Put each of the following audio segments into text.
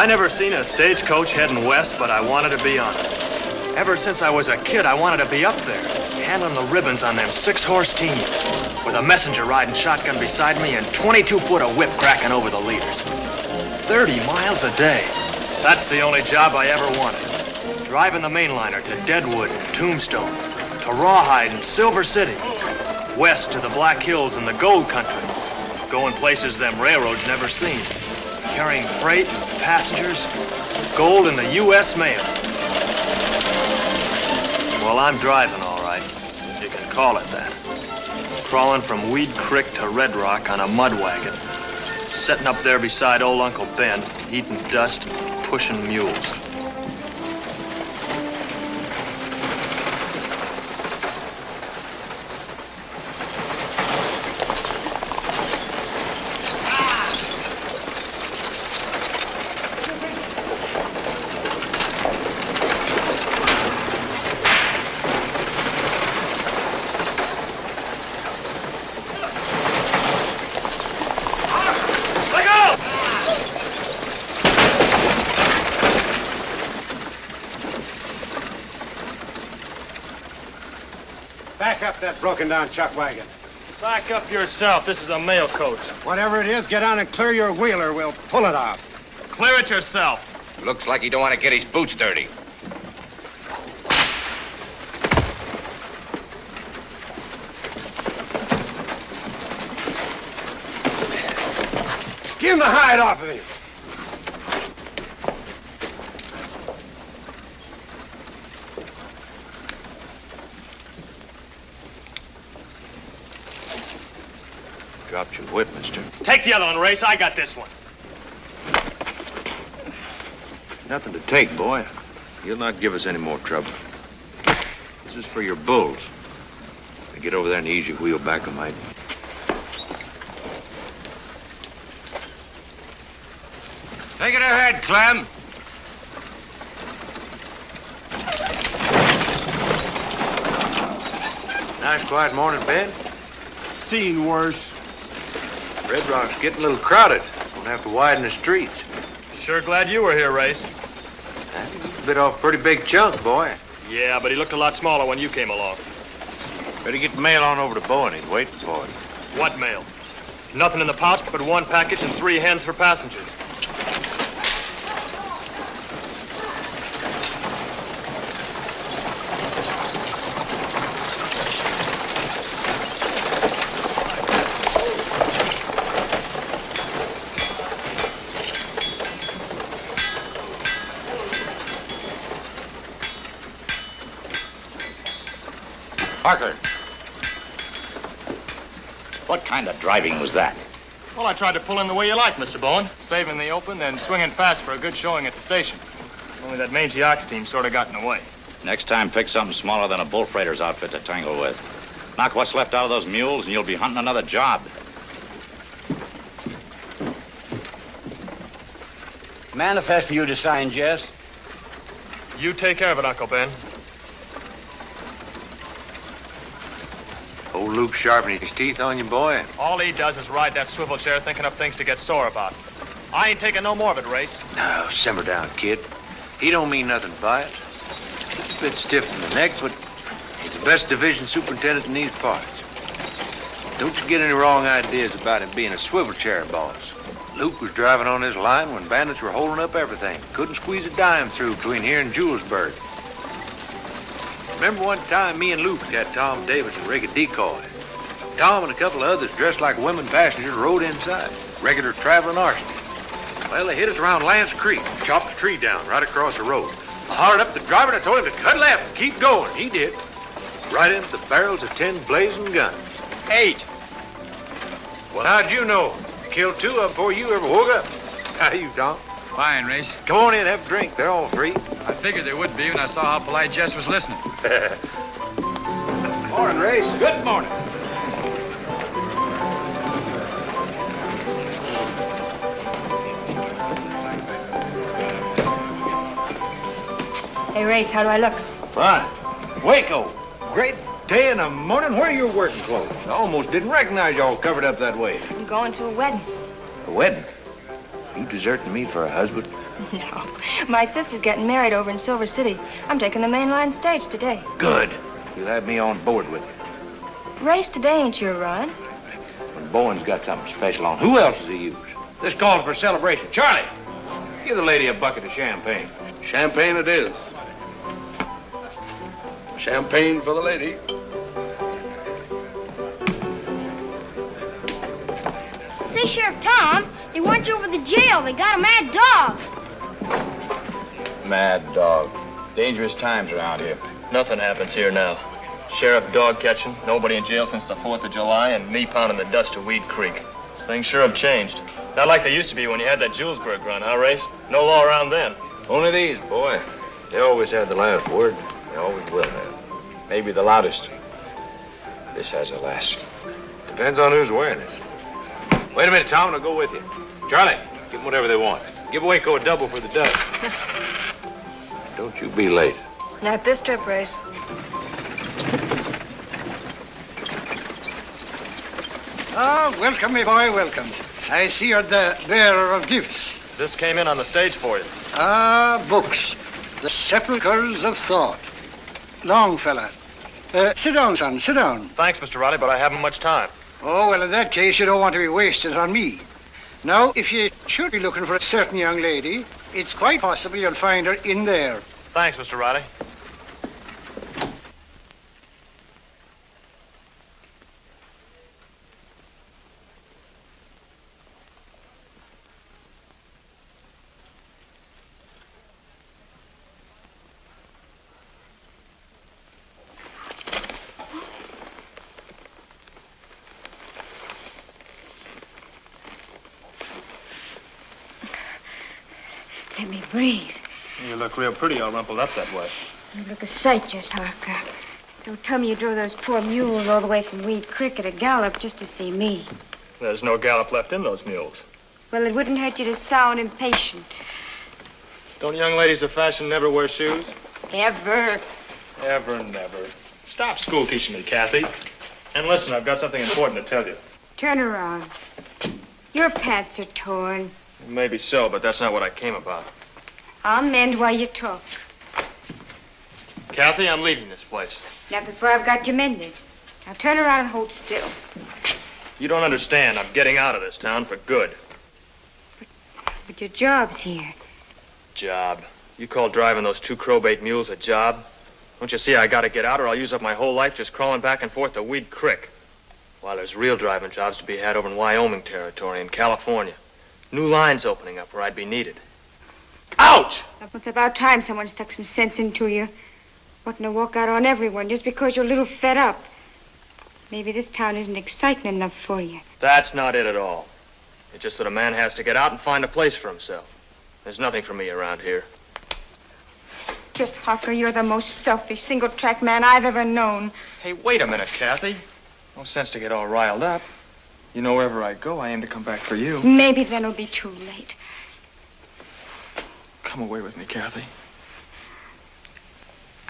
I never seen a stagecoach heading west, but I wanted to be on it. Ever since I was a kid, I wanted to be up there, handling the ribbons on them 6-horse teams, with a messenger riding shotgun beside me and 22-foot of whip cracking over the leaders. 30 miles a day. That's the only job I ever wanted. Driving the mainliner to Deadwood and Tombstone, to Rawhide and Silver City, west to the Black Hills and the Gold Country, going places them railroads never seen, carrying freight, passengers, gold in the U.S. mail. Well, I'm driving, all right, if you can call it that. Crawling from Weed Creek to Red Rock on a mud wagon, sitting up there beside old Uncle Ben, eating dust, pushing mules. That broken down chuck wagon. Back up yourself. This is a mail coach. Whatever it is, get on and clear your wheeler. We'll pull it off. Clear it yourself. Looks like he don't want to get his boots dirty. Skin the hide off of him. Dropped your whip, mister. Take the other one, Race. I got this one. Nothing to take, boy. You'll not give us any more trouble. This is for your bulls. Now get over there and ease your wheel back a mite. Take it ahead, Clem. Nice quiet morning, Ben. Seen worse. Red Rock's getting a little crowded. Won't have to widen the streets. Sure glad you were here, Race. You bit off a pretty big chunk, boy. Yeah, but he looked a lot smaller when you came along. Better get the mail on over to Bowen. He's waiting for it. What mail? Nothing in the pouch but one package and 3 hens for passengers. Parker. What kind of driving was that? Well, I tried to pull in the way you like, Mr. Bowen. Saving the open, then swinging fast for a good showing at the station. Only that mangy ox team sort of got in the way. Next time, pick something smaller than a bull freighter's outfit to tangle with. Knock what's left out of those mules, and you'll be hunting another job. Manifest for you to sign, Jess. You take care of it, Uncle Ben. Old Luke sharpening his teeth on you, boy. All he does is ride that swivel chair thinking up things to get sore about. I ain't taking no more of it, Race. No, simmer down, kid. He don't mean nothing by it. He's a bit stiff in the neck, but he's the best division superintendent in these parts. Don't you get any wrong ideas about him being a swivel chair boss. Luke was driving on this line when bandits were holding up everything. Couldn't squeeze a dime through between here and Julesburg. Remember one time me and Luke had Tom Davidson rig a decoy. Tom and a couple of others dressed like women passengers rode inside. Regular traveling arson. Well, they hit us around Lance Creek, chopped a tree down right across the road. I hollered up the driver and I told him to cut left and keep going. He did. Right into the barrels of 10 blazing guns. 8. Well, how'd you know? You killed 2 of them before you ever woke up. How you, Tom? Fine, Race. Come on in, have a drink. They're all free. I figured they would be when I saw how polite Jess was listening. Morning, Race. Good morning. Hey, Race, how do I look? Fine. Waco. Great day in the morning. Where are your working clothes? I almost didn't recognize you all covered up that way. I'm going to a wedding. A wedding? You deserting me for a husband? No. My sister's getting married over in Silver City. I'm taking the mainline stage today. Good. You'll have me on board with you. Race today ain't your run. When Bowen's got something special on, who else does he use? This calls for a celebration. Charlie, give the lady a bucket of champagne. Champagne it is. Champagne for the lady. Say, Sheriff Tom, they want you over the jail. They got a mad dog. Mad dog. Dangerous times around here. Nothing happens here now. Sheriff dog catching, nobody in jail since the 4th of July, and me pounding the dust of Weed Creek. Things sure have changed. Not like they used to be when you had that Julesburg run, huh, Race? No law around then. Only these, boy. They always had the last word. They always will have. Maybe the loudest. This has a last. Depends on who's wearing it. Wait a minute, Tom, and I'll go with you. Charlie, give them whatever they want. Give Waco a double for the dust. Don't you be late. Not this trip, Race. Oh, welcome, me boy, welcome. I see you're the bearer of gifts. This came in on the stage for you. Ah, books. The sepulchres of thought. Longfellow. Sit down, son, sit down. Thanks, Mr. Riley, but I haven't much time. Oh, well, in that case, you don't want to be wasted on me. Now, if you should be looking for a certain young lady, it's quite possible you'll find her in there. Thanks, Mr. Riley. Let me breathe. You look real pretty all rumpled up that way. You look a sight, Jess Harker. Don't tell me you drove those poor mules all the way from Weed Creek at a gallop just to see me. There's no gallop left in those mules. Well, it wouldn't hurt you to sound impatient. Don't young ladies of fashion never wear shoes? Ever. Ever, never. Stop school teaching me, Kathy. And listen, I've got something important to tell you. Turn around. Your pants are torn. Maybe so, but that's not what I came about. I'll mend while you talk. Kathy, I'm leaving this place. Not before I've got you mended. Now turn around and hold still. You don't understand. I'm getting out of this town for good. But your job's here. Job? You call driving those 2 crowbait mules a job? Don't you see I gotta get out or I'll use up my whole life just crawling back and forth to Weed Creek. While there's real driving jobs to be had over in Wyoming territory and California. New lines opening up where I'd be needed. Ouch! It's about time someone stuck some sense into you. Wanting to walk out on everyone just because you're a little fed up. Maybe this town isn't exciting enough for you. That's not it at all. It's just that a man has to get out and find a place for himself. There's nothing for me around here. Jess Harker, you're the most selfish, single-track man I've ever known. Hey, wait a minute, Kathy. No sense to get all riled up. You know, wherever I go, I aim to come back for you. Maybe then it'll be too late. Come away with me, Kathy.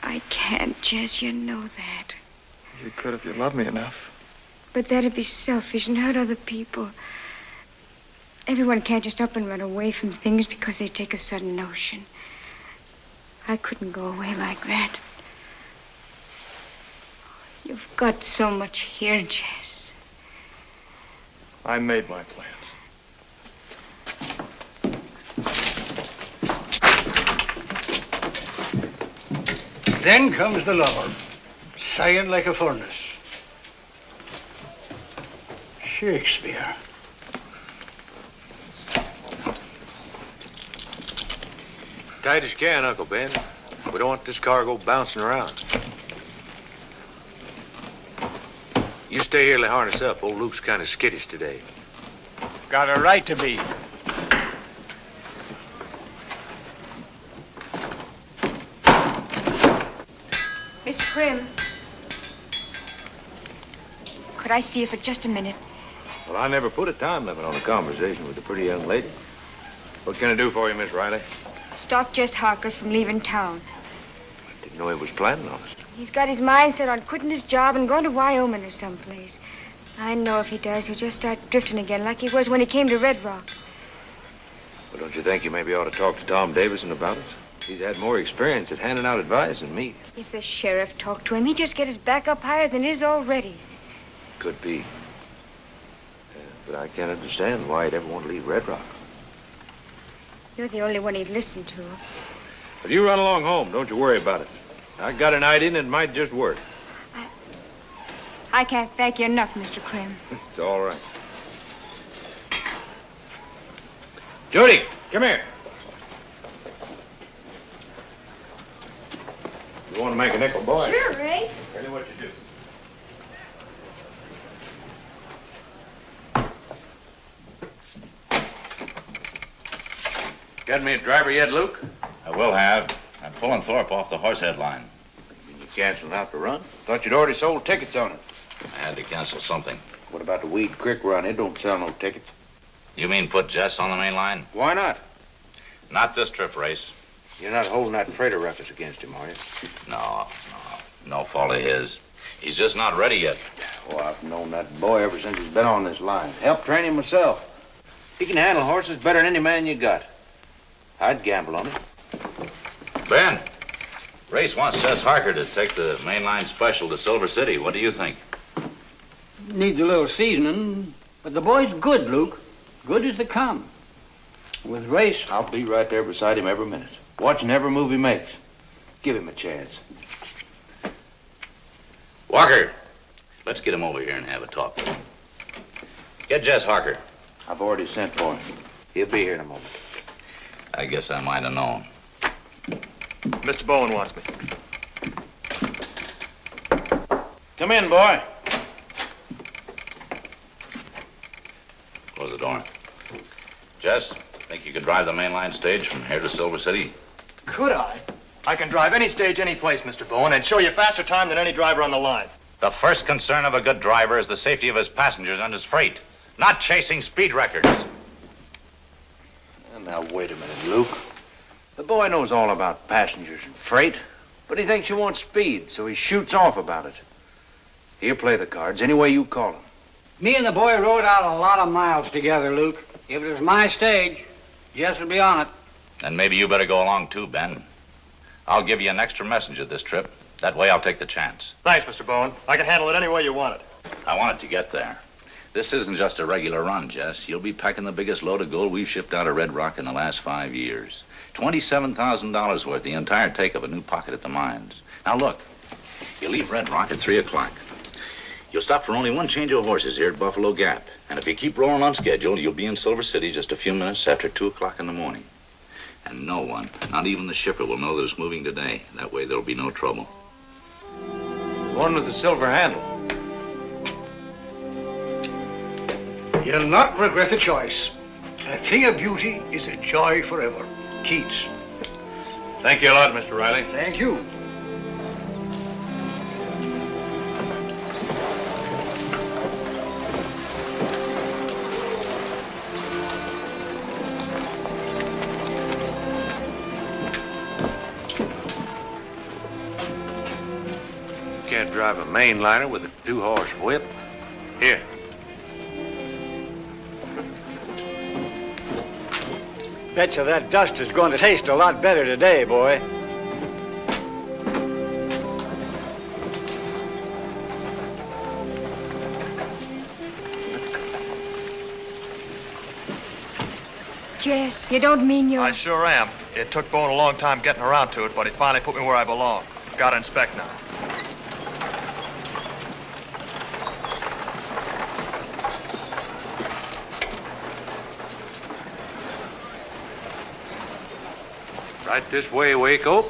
I can't, Jess, you know that. You could if you loved me enough. But that'd be selfish and hurt other people. Everyone can't just up and run away from things because they take a sudden notion. I couldn't go away like that. You've got so much here, Jess. I made my plans. Then comes the lover, sighing like a furnace. Shakespeare. Tight as you can, Uncle Ben. We don't want this cargo bouncing around. You stay here and harness up. Old Luke's kind of skittish today. Got a right to be. Miss Prim. Could I see you for just a minute? Well, I never put a time limit on a conversation with a pretty young lady. What can I do for you, Miss Riley? Stop Jess Harker from leaving town. I didn't know he was planning on it. He's got his mind set on quitting his job and going to Wyoming or someplace. I know if he does, he'll just start drifting again like he was when he came to Red Rock. Well, don't you think you maybe ought to talk to Tom Davison about it? He's had more experience at handing out advice than me. If the sheriff talked to him, he'd just get his back up higher than it is already. Could be. Yeah, but I can't understand why he'd ever want to leave Red Rock. You're the only one he'd listen to. If you run along home, don't you worry about it. I got an idea and it might just work. I can't thank you enough, Mr. Krim. It's all right. Judy, come here. You want to make a nickel, boy? Sure, Ray. Tell you what you do. Got me a driver yet, Luke? I will have. I'm pulling Thorpe off the horsehead line. You canceling out the run? Thought you'd already sold tickets on it. I had to cancel something. What about the Weed Creek run? It don't sell no tickets. You mean put Jess on the main line? Why not? Not this trip, Race. You're not holding that freighter ruckus against him, are you? No fault of his. He's just not ready yet. Oh, I've known that boy ever since he's been on this line. Helped train him myself. He can handle horses better than any man you got. I'd gamble on it. Ben, Race wants Jess Harker to take the mainline special to Silver City. What do you think? Needs a little seasoning, but the boy's good, Luke. Good as they come. With Race, I'll be right there beside him every minute, watching every move he makes. Give him a chance. Walker, let's get him over here and have a talk with him. Get Jess Harker. I've already sent for him. He'll be here in a moment. I guess I might have known. Mr. Bowen wants me. Come in, boy. Close the door. Jess, think you could drive the mainline stage from here to Silver City? Could I? I can drive any stage, any place, Mr. Bowen, and show you faster time than any driver on the line. The first concern of a good driver is the safety of his passengers and his freight, not chasing speed records. Now, wait a minute, Luke. The boy knows all about passengers and freight, but he thinks you want speed, so he shoots off about it. He'll play the cards any way you call him. me and the boy rode out a lot of miles together, Luke. If it was my stage, Jess would be on it. Then maybe you better go along too, Ben. I'll give you an extra messenger this trip. That way I'll take the chance. Thanks, Mr. Bowen. I can handle it any way you want it. I want it to get there. This isn't just a regular run, Jess. You'll be packing the biggest load of gold we've shipped out of Red Rock in the last 5 years. $27,000 worth, the entire take of a new pocket at the mines. Now, look, you leave Red Rock at 3 o'clock. You'll stop for only one change of horses here at Buffalo Gap. And if you keep rolling on schedule, you'll be in Silver City just a few minutes after 2 o'clock in the morning. And no one, not even the shipper, will know that it's moving today. That way there'll be no trouble. One with the silver handle. You'll not regret the choice. A thing of beauty is a joy forever. Keats. Thank you a lot, Mr. Riley. Thank you. Can't drive a mainliner with a 2-horse whip. Here. Betcha that dust is going to taste a lot better today, boy. Jess, you don't mean you're... I sure am. It took Bowen a long time getting around to it, but he finally put me where I belong. Gotta inspect now. Right this way, Waco.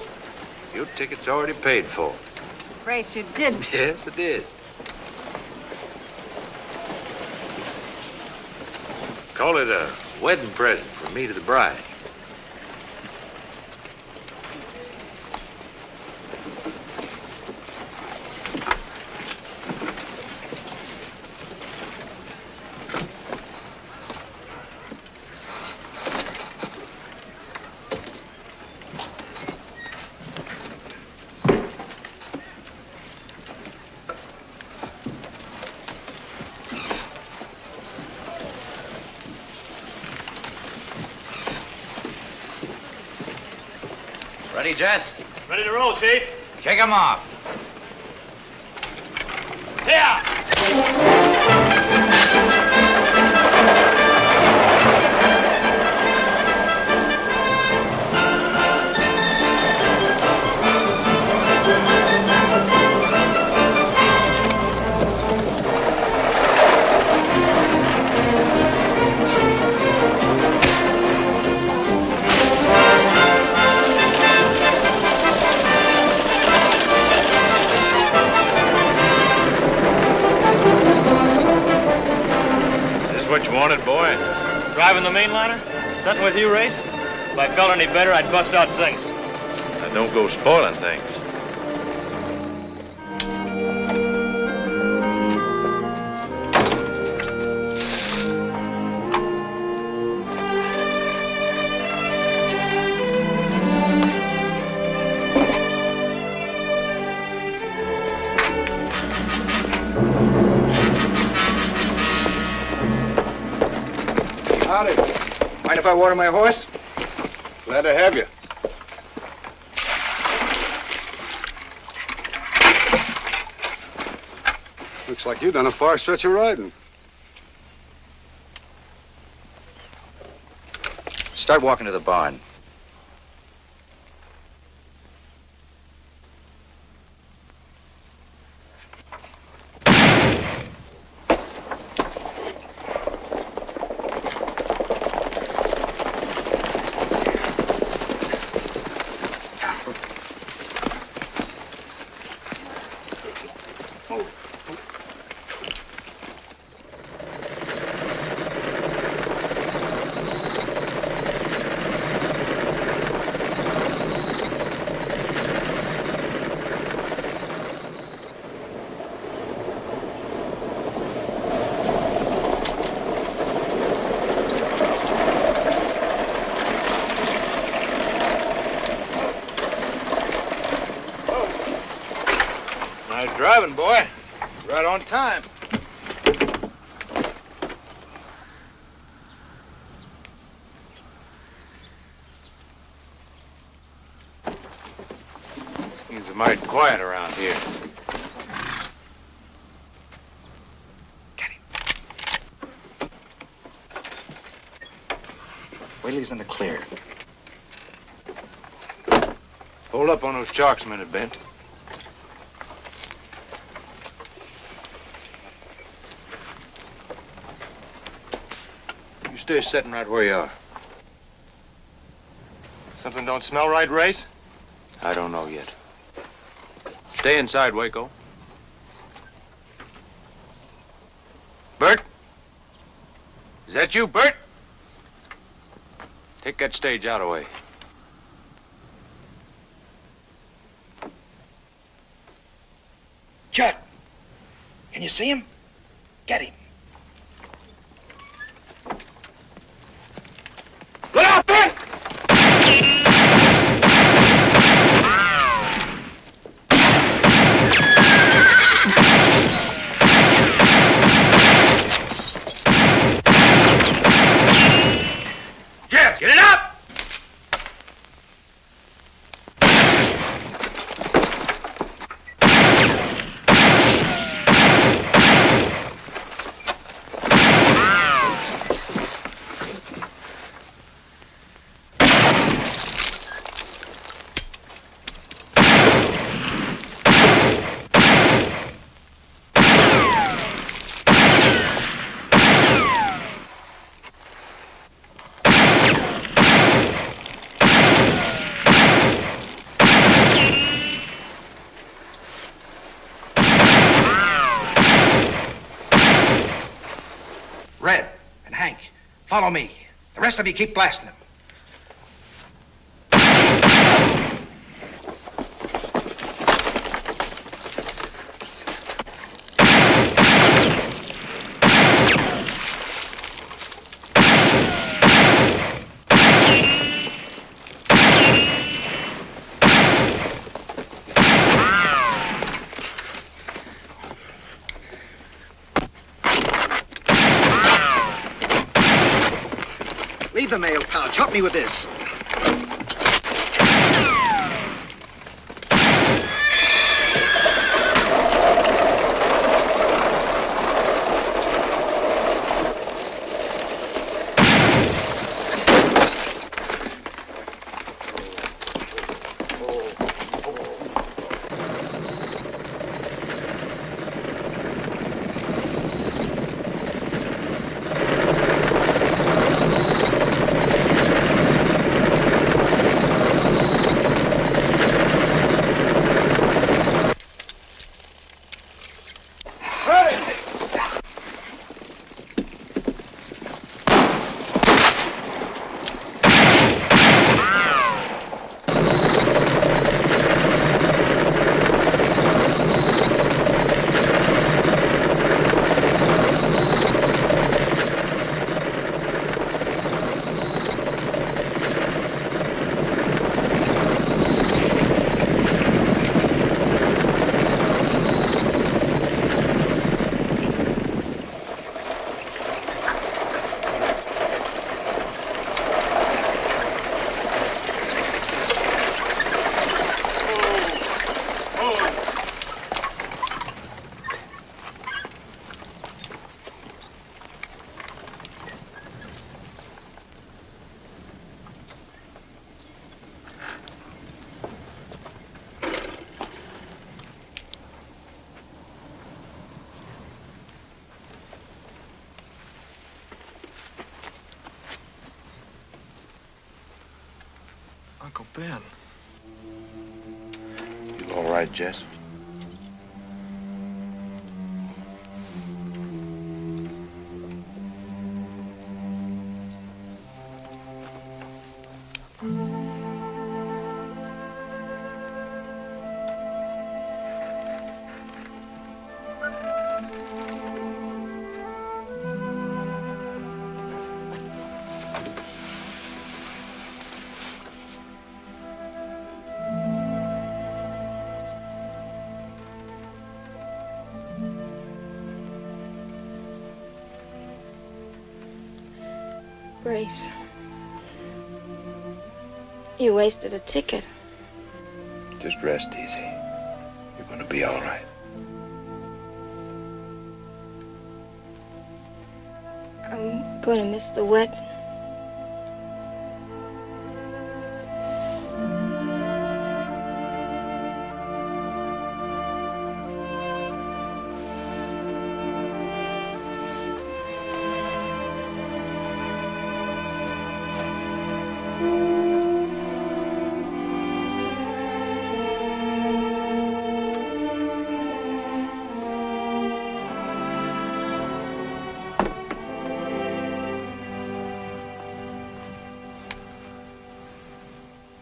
Your ticket's already paid for. Grace, you did. Yes, it did. Call it a wedding present from me to the bride. Ready, Jess? Ready to roll, Chief. Kick him off. What you wanted, boy? Driving the mainliner? Something with you, Race? If I felt any better, I'd bust out singing. Now, don't go spoiling things. Howdy. Mind if I water my horse? Glad to have you. Looks like you've done a far stretch of riding. Start walking to the barn. Nice driving, boy. Right on time. Seems mighty quiet around here. Wait till he's in the clear. Hold up on those chalks a minute, Ben. You stay sitting right where you are. Something don't smell right, Race? I don't know yet. Stay inside, Waco. Bert? Is that you, Bert? Take that stage out of the way. Judd, can you see him? Get him. Look out, Ben! Jeff, get it up! Red and Hank, follow me. The rest of you keep blasting them. Leave the mail pouch. Help me with this. been? You all right, Jess? Grace, you wasted a ticket. Just rest easy. You're gonna be all right. I'm going to miss the wet.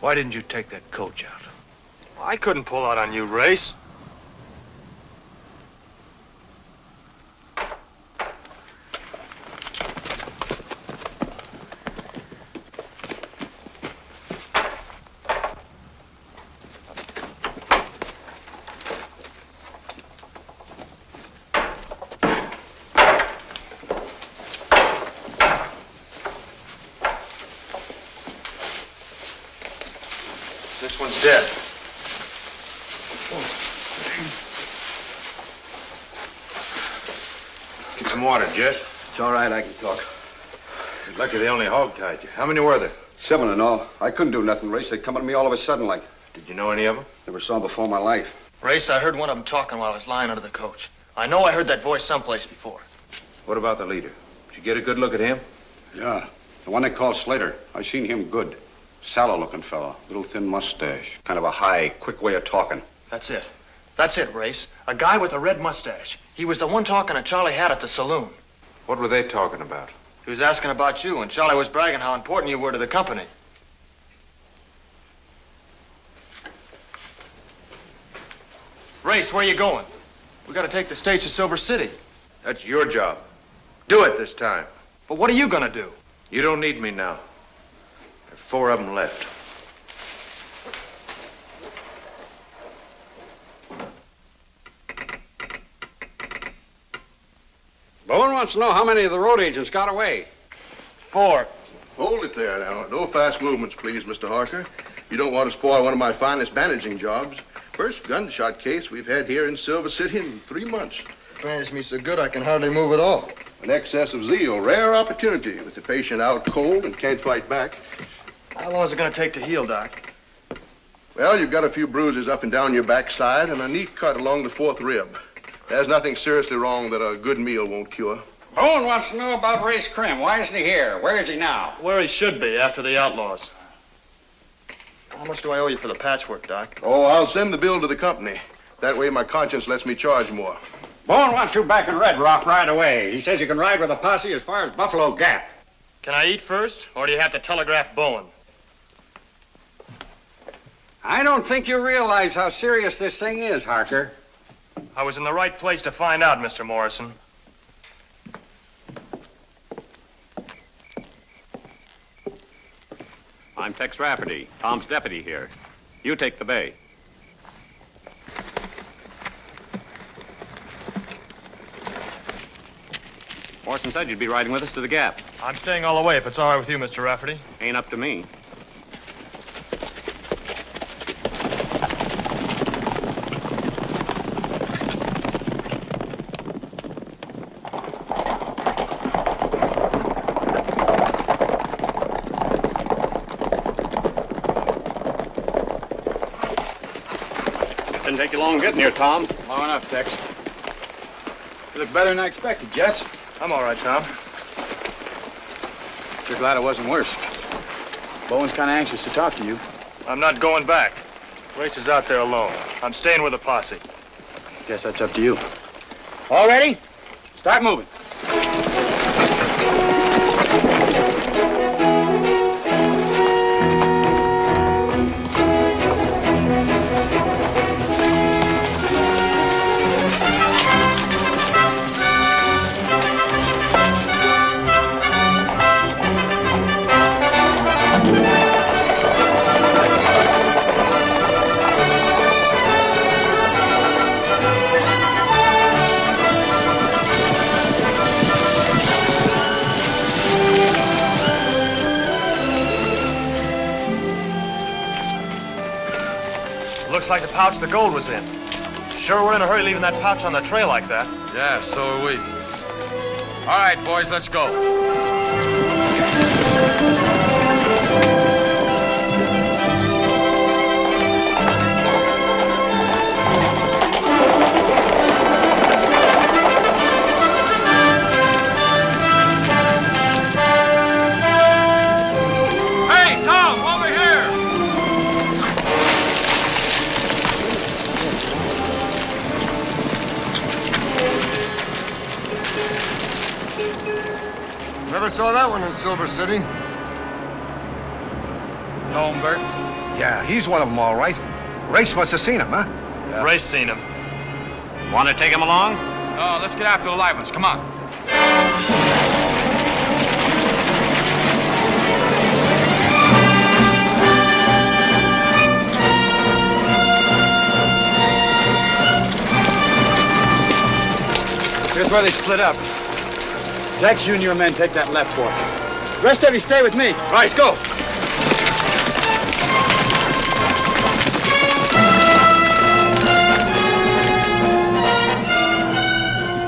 Why didn't you take that coach out? I couldn't pull out on you, Race. This one's dead. Get some water, Jess. It's all right, I can talk. It's lucky they only hog-tied you. How many were there? 7 in all. I couldn't do nothing, Race. They come at me all of a sudden like. Did you know any of them? Never saw them before in my life. Race, I heard one of them talking while I was lying under the coach. I know I heard that voice someplace before. What about the leader? Did you get a good look at him? Yeah. The one they call Slater. I seen him good. Sallow-looking fellow. Little thin mustache. Kind of a high, quick way of talking. That's it. That's it, Race. A guy with a red mustache. He was the one talking to Charlie had at the saloon. What were they talking about? He was asking about you, and Charlie was bragging how important you were to the company. Race, where you going? We gotta take the stage to Silver City. That's your job. Do it this time. But what are you gonna do? You don't need me now. There's 4 of them left. Bowen wants to know how many of the road agents got away. 4. Hold it there now. No fast movements, please, Mr. Harker. You don't want to spoil one of my finest bandaging jobs. First gunshot case we've had here in Silver City in 3 months. Bandaged me so good I can hardly move at all. An excess of zeal, rare opportunity with the patient out cold and can't fight back. How long is it gonna take to heal, Doc? Well, you've got a few bruises up and down your backside and a neat cut along the 4th rib. There's nothing seriously wrong that a good meal won't cure. Bowen wants to know about Race Krim. Why isn't he here? Where is he now? Where he should be, after the outlaws. How much do I owe you for the patchwork, Doc? Oh, I'll send the bill to the company. That way my conscience lets me charge more. Bowen wants you back in Red Rock right away. He says you can ride with a posse as far as Buffalo Gap. Can I eat first, or do you have to telegraph Bowen? I don't think you realize how serious this thing is, Harker. I was in the right place to find out, Mr. Morrison. I'm Tex Rafferty, Tom's deputy here. You take the bay. Morrison said you'd be riding with us to the Gap. I'm staying all the way if it's all right with you, Mr. Rafferty. Ain't up to me. Didn't take you long getting here, Tom. Long enough, Tex. You look better than I expected, Jess. I'm all right, Tom. You're glad it wasn't worse. Bowen's kind of anxious to talk to you. I'm not going back. Race is out there alone. I'm staying with the posse. Guess that's up to you. All ready? Start moving. Looks like the pouch the gold was in. Sure, we're in a hurry leaving that pouch on the trail like that. Yeah, so are we. All right, boys, let's go. Hey, Tom, over here! Never saw that one in Silver City. Know him, Bert? Yeah, he's one of them, all right. Race must have seen him, huh? Yeah. Race seen him. Want to take him along? Oh, let's get after the live ones. Come on. Here's where they split up. Dex, you and your men take that left fork. Rest of you stay with me. Right, go.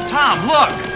Tom, look!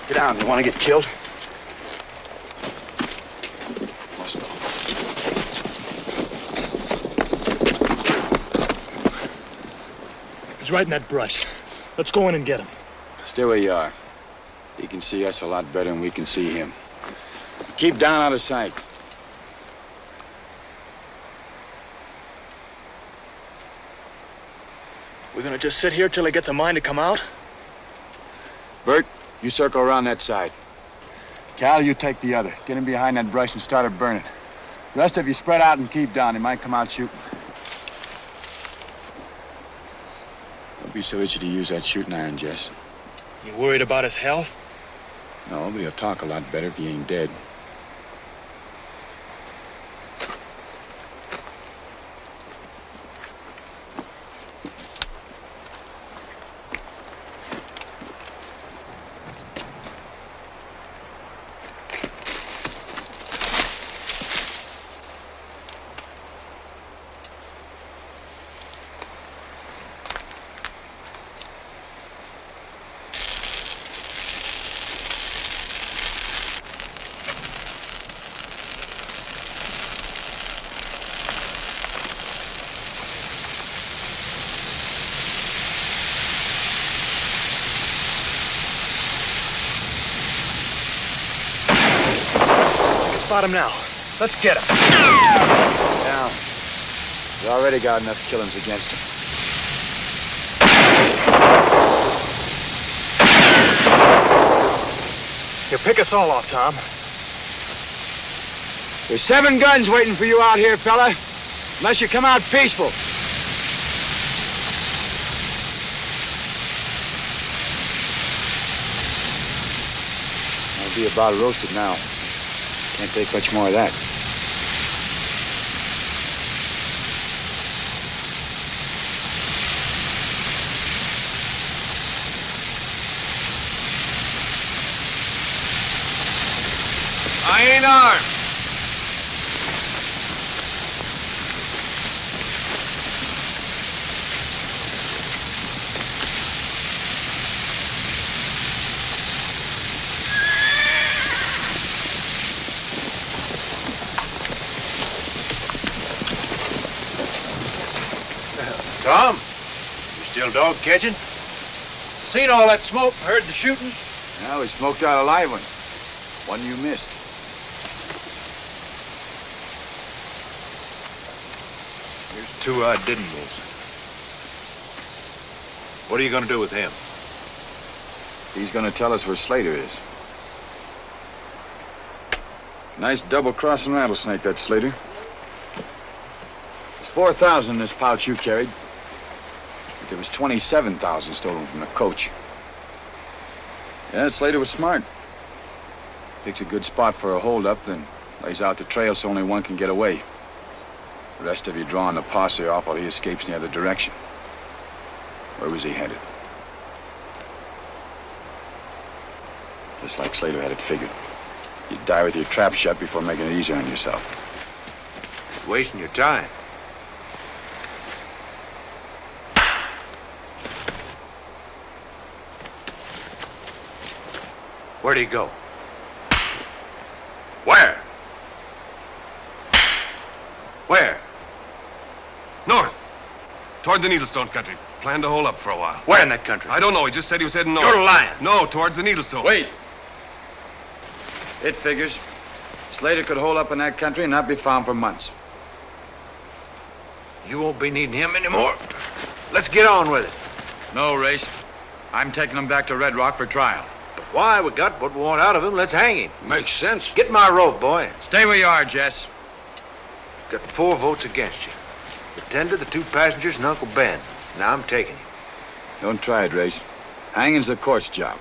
Get down. You want to get killed? Let's go. He's right in that brush. Let's go in and get him. Stay where you are. He can see us a lot better than we can see him. Keep down out of sight. We're gonna just sit here till he gets a mind to come out? Bert, you circle around that side. Cal, you take the other. Get him behind that brush and start it burning. The rest of you spread out and keep down. He might come out shooting. Don't be so itchy to use that shooting iron, Jess. You worried about his health? No, but he'll talk a lot better if he ain't dead. Spot him now. Let's get him. Down. He's already got enough killings against him. You pick us all off, Tom. There's 7 guns waiting for you out here, fella. Unless you come out peaceful. I'll be about roasted now. Can't take much more of that. I ain't armed. Tom, you still dog catching? Seen all that smoke, heard the shooting. Now we smoked out a live one. One you missed. Here's 2 I didn't miss. What are you going to do with him? He's gonna tell us where Slater is. Nice double-crossing rattlesnake, that Slater. There's 4,000 in this pouch you carried. But there was 27,000 stolen from the coach. Yeah, Slater was smart. Picks a good spot for a holdup, then lays out the trail so only one can get away. The rest of you drawing the posse off while he escapes in the other direction. Where was he headed? Just like Slater had it figured. You'd die with your trap shut before making it easy on yourself. Wasting your time. Where'd he go? Where? Where? North. Toward the Needlestone country. Planned to hold up for a while. Where in that country? I don't know. He just said he was heading north. You're lying. No, towards the Needlestone. Wait. It figures. Slater could hold up in that country and not be found for months. You won't be needing him anymore. Let's get on with it. No, Race. I'm taking him back to Red Rock for trial. But why? We got what we want out of him. Let's hang him. Makes sense. Get my rope, boy. Stay where you are, Jess. Got 4 votes against you. The tender, the 2 passengers, and Uncle Ben. Now I'm taking him. Don't try it, Race. Hanging's the court's job.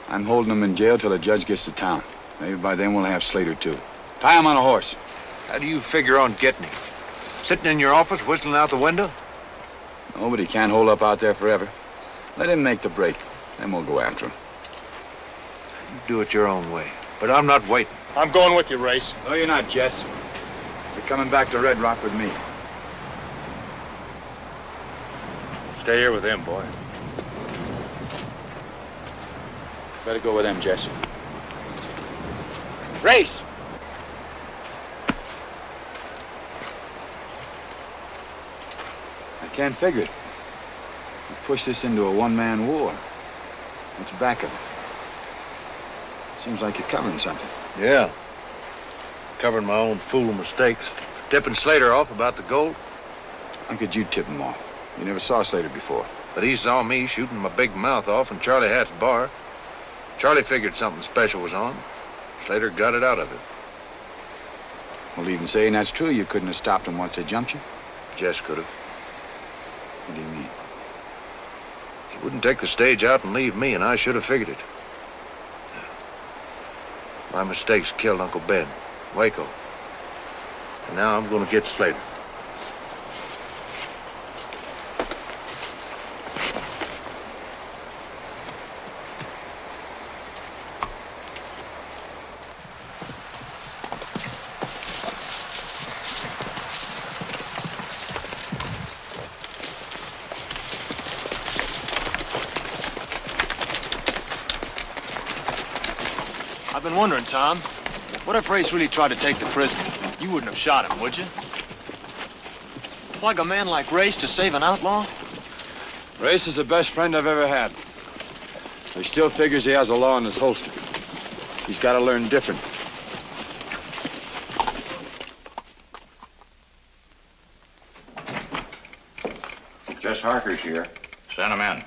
I'm holding him in jail till the judge gets to town. Maybe by then we'll have Slater, too. Tie him on a horse. How do you figure on getting him? Sitting in your office, whistling out the window? Nobody can't hold up out there forever. Let him make the break. Then we'll go after him. You do it your own way. But I'm not waiting. I'm going with you, Race. No, you're not, Jess. You're coming back to Red Rock with me. Stay here with him, boy. Better go with them, Jess. Race! I can't figure it. You push this into a one-man war. What's back of it? Seems like you're covering something. Yeah. Covering my own fool mistakes. Tipping Slater off about the gold. How could you tip him off? You never saw Slater before. But he saw me shooting my big mouth off in Charlie Hatt's bar. Charlie figured something special was on. Slater got it out of him. Well, even saying that's true, you couldn't have stopped him once they jumped you. Jess could have. What do you mean? He wouldn't take the stage out and leave me, and I should have figured it. My mistakes killed Uncle Ben, Waco. And now I'm going to get Slater. I've been wondering, Tom, what if Race really tried to take the prisoner? You wouldn't have shot him, would you? Plug a man like Race to save an outlaw? Race is the best friend I've ever had. He still figures he has a law in his holster. He's got to learn different. Jess Harker's here. Send him in.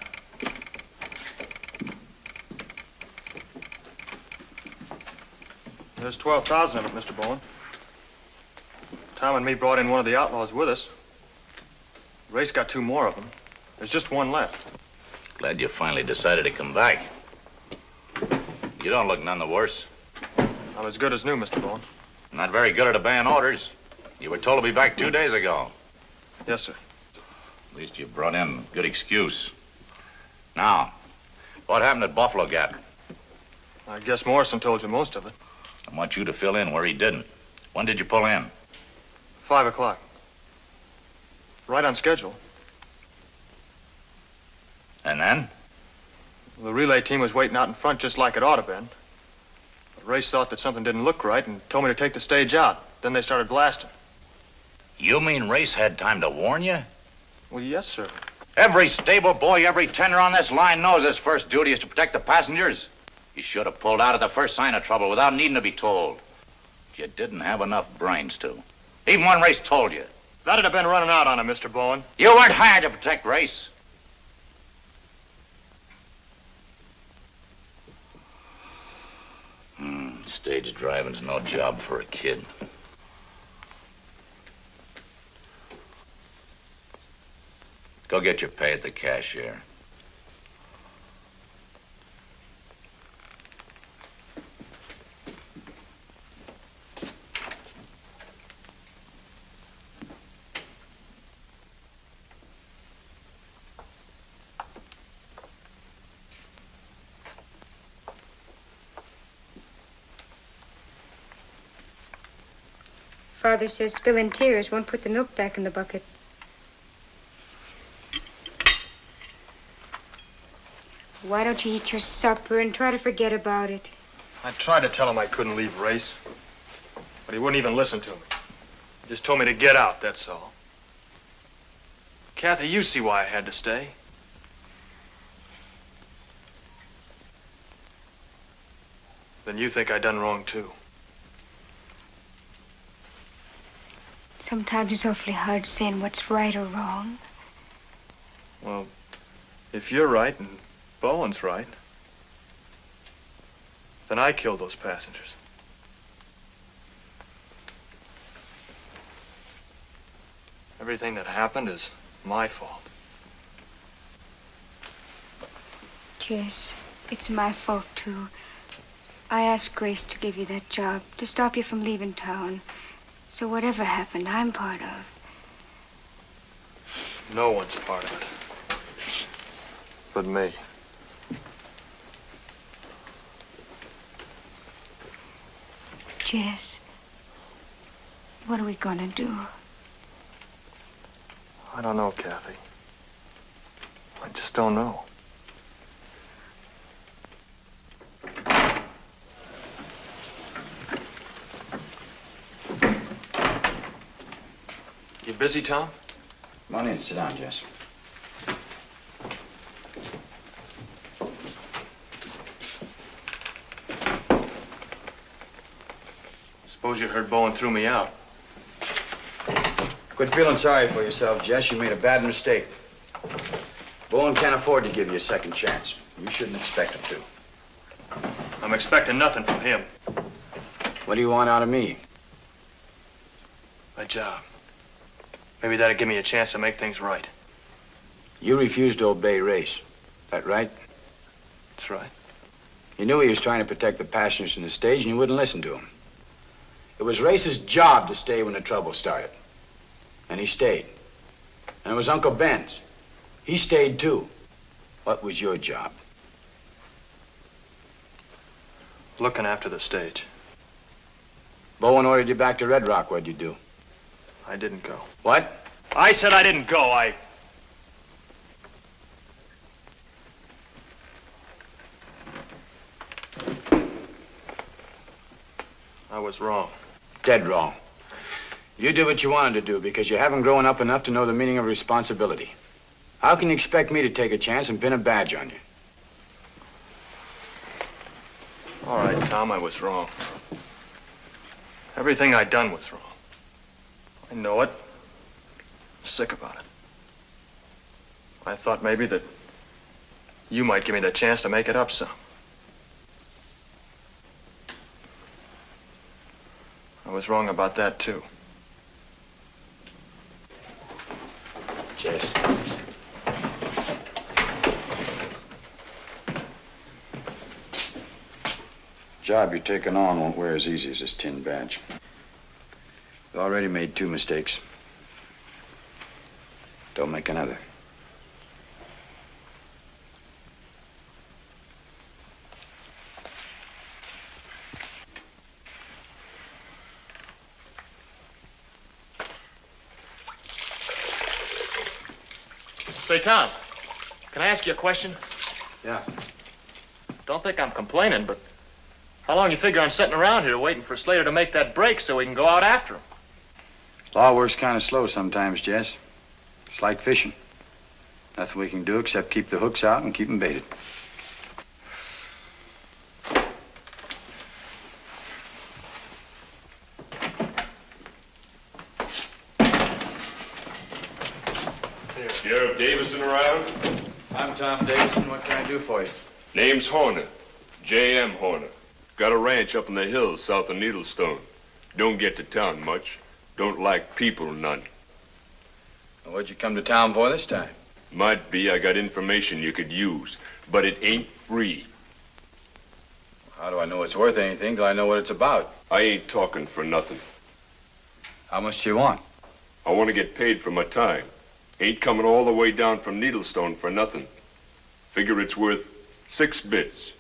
There's 12,000 of it, Mr. Bowen. Tom and me brought in one of the outlaws with us. Race got 2 more of them. There's just 1 left. Glad you finally decided to come back. You don't look none the worse. I'm as good as new, Mr. Bowen. Not very good at obeying orders. You were told to be back 2 days ago. Yes, sir. At least you brought in a good excuse. Now, what happened at Buffalo Gap? I guess Morrison told you most of it. I want you to fill in where he didn't. When did you pull in? 5 o'clock. Right on schedule. And then? The relay team was waiting out in front just like it ought to have been. The race thought that something didn't look right and told me to take the stage out. Then they started blasting. You mean Race had time to warn you? Well, yes, sir. Every stable boy, every tender on this line knows his first duty is to protect the passengers. You should have pulled out at the first sign of trouble without needing to be told. But you didn't have enough brains to. Even when Race told you. That'd have been running out on him, Mr. Bowen. You weren't hired to protect Race. Stage driving's no job for a kid. Go get your pay at the cashier. Father says spilling tears won't put the milk back in the bucket. Why don't you eat your supper and try to forget about it? I tried to tell him I couldn't leave Race, but he wouldn't even listen to me. He just told me to get out, that's all. Kathy, you see why I had to stay. Then you think I done wrong, too. Sometimes it's awfully hard saying what's right or wrong. Well, if you're right and Bowen's right, then I killed those passengers. Everything that happened is my fault. Jess, it's my fault, too. I asked Grace to give you that job, to stop you from leaving town. So whatever happened, I'm part of. No one's part of it. But me. Jess, what are we gonna do? I don't know, Kathy. I just don't know. You busy, Tom? Come on in. Sit down, Jess. Suppose you heard Bowen threw me out. Quit feeling sorry for yourself, Jess. You made a bad mistake. Bowen can't afford to give you a second chance. You shouldn't expect him to. I'm expecting nothing from him. What do you want out of me? My job. Maybe that'd give me a chance to make things right. You refused to obey Race. That right? That's right. You knew he was trying to protect the passengers in the stage, and you wouldn't listen to him. It was Race's job to stay when the trouble started. And he stayed. And it was Uncle Ben's. He stayed, too. What was your job? Looking after the stage. Bowen ordered you back to Red Rock. What'd you do? I didn't go. What? I said I didn't go. I was wrong. Dead wrong. You did what you wanted to do because you haven't grown up enough to know the meaning of responsibility. How can you expect me to take a chance and pin a badge on you? All right, Tom, I was wrong. Everything I done was wrong. I know it. I'm sick about it. I thought maybe that you might give me the chance to make it up some. I was wrong about that, too. Jess. Job you're taking on won't wear as easy as this tin badge. You've already made 2 mistakes. Don't make another. Say, Tom, can I ask you a question? Yeah. Don't think I'm complaining, but how long you figure on sitting around here waiting for Slater to make that break so we can go out after him? Law works kind of slow sometimes, Jess. It's like fishing. Nothing we can do except keep the hooks out and keep them baited. Sheriff Davison around? I'm Tom Davison. What can I do for you? Name's Horner. J.M. Horner. Got a ranch up in the hills south of Needlestone. Don't get to town much. Don't like people none. Well, what'd you come to town for this time? Might be I got information you could use, but it ain't free. How do I know it's worth anything till I know what it's about? I ain't talking for nothing. How much do you want? I want to get paid for my time. Ain't coming all the way down from Needlestone for nothing. Figure it's worth 6 bits.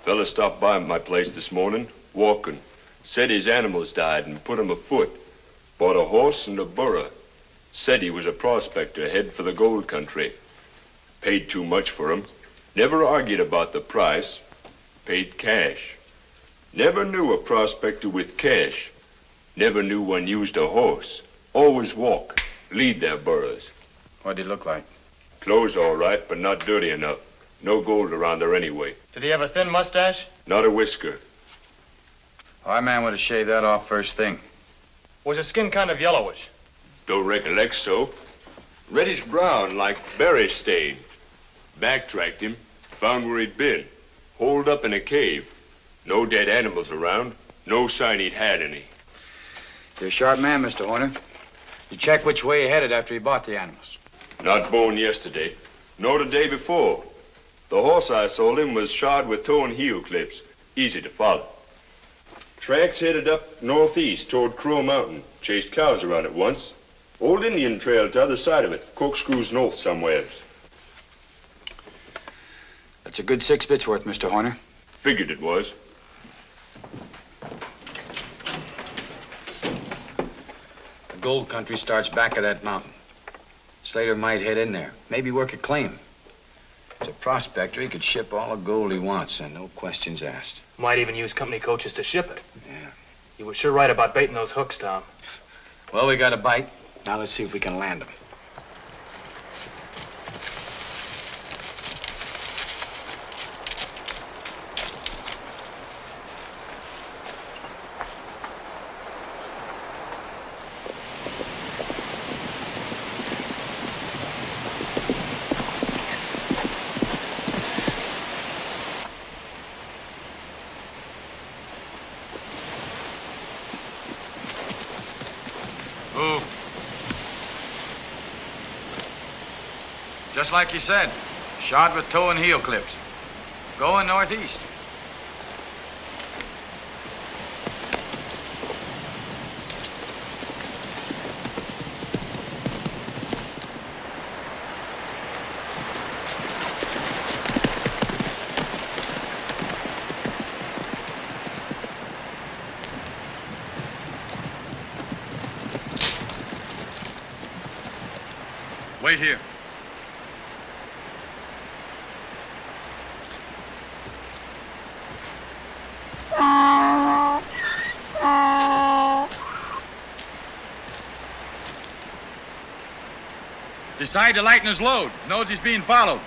Fella stopped by my place this morning, walking. Said his animals died and put him afoot. Bought a horse and a burro. Said he was a prospector heading for the gold country. Paid too much for him. Never argued about the price. Paid cash. Never knew a prospector with cash. Never knew one used a horse. Always walk. Lead their burros. What'd he look like? Clothes all right, but not dirty enough. No gold around there anyway. Did he have a thin mustache? Not a whisker. Our man would have shaved that off first thing. Was his skin kind of yellowish? Don't recollect so. Reddish brown, like berry stain. Backtracked him. Found where he'd been. Holed up in a cave. No dead animals around. No sign he'd had any. You're a sharp man, Mr. Horner. You check which way he headed after he bought the animals. Not born yesterday. Nor the day before. The horse I sold him was shod with toe and heel clips. Easy to follow. Tracks headed up northeast toward Crow Mountain. Chased cows around it once. Old Indian trail to the other side of it. Corkscrews north somewheres. That's a good 6 bits worth, Mr. Horner. Figured it was. The gold country starts back of that mountain. Slater might head in there. Maybe work a claim. As a prospector, he could ship all the gold he wants and no questions asked. Might even use company coaches to ship it. Yeah. You were sure right about baiting those hooks, Tom. Well, we got a bite. Now let's see if we can land them. Just like you said, shod with toe and heel clips. Going northeast. Wait here. Decide to lighten his load. Knows he's being followed.